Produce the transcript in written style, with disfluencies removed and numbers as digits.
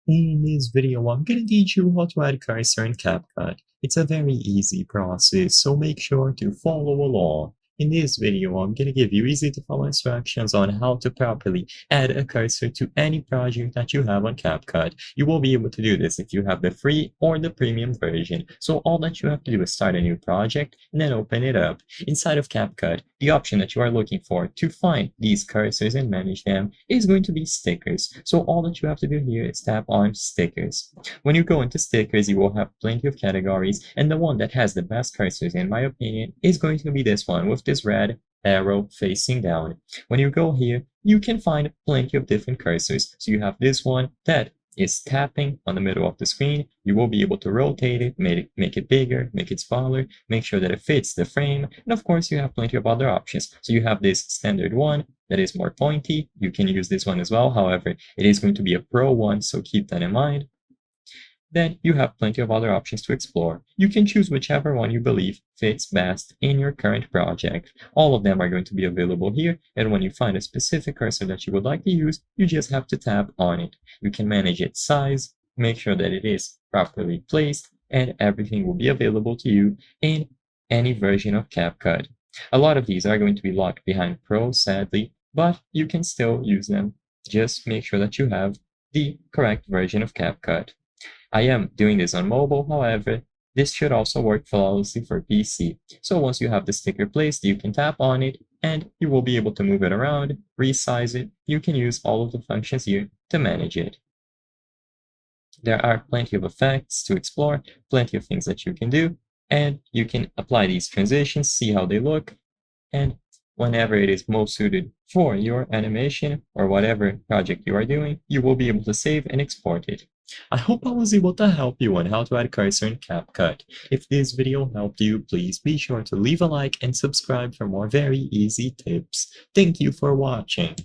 In this video, I'm gonna teach you how to add cursor in Capcut. It's a very easy process, so make sure to follow along. In this video, I'm gonna give you easy to follow instructions on how to properly add a cursor to any project that you have on Capcut. You will be able to do this if you have the free or the premium version. So all that you have to do is start a new project and then open it up. Inside of Capcut, the option that you are looking for to find these cursors and manage them is going to be stickers. So all that you have to do here is tap on stickers. When you go into stickers, you will have plenty of categories, and the one that has the best cursors, in my opinion, is going to be this one with this red arrow facing down. When you go here, you can find plenty of different cursors. So you have this one that is tapping on the middle of the screen. You will be able to rotate it, make it bigger, make it smaller, make sure that it fits the frame, and of course you have plenty of other options. So you have this standard one that is more pointy. You can use this one as well, however, it is going to be a pro one, so keep that in mind. Then you have plenty of other options to explore. You can choose whichever one you believe fits best in your current project. All of them are going to be available here, and when you find a specific cursor that you would like to use, you just have to tap on it. You can manage its size, make sure that it is properly placed, and everything will be available to you in any version of Capcut. A lot of these are going to be locked behind Pro, sadly, but you can still use them. Just make sure that you have the correct version of Capcut. I am doing this on mobile, however, this should also work flawlessly for PC. So once you have the sticker placed, you can tap on it and you will be able to move it around, resize it. You can use all of the functions here to manage it. There are plenty of effects to explore, plenty of things that you can do, and you can apply these transitions, see how they look, and whenever it is most suited for your animation or whatever project you are doing, you will be able to save and export it. I hope I was able to help you on how to add cursor in Capcut. If this video helped you, please be sure to leave a like and subscribe for more very easy tips. Thank you for watching.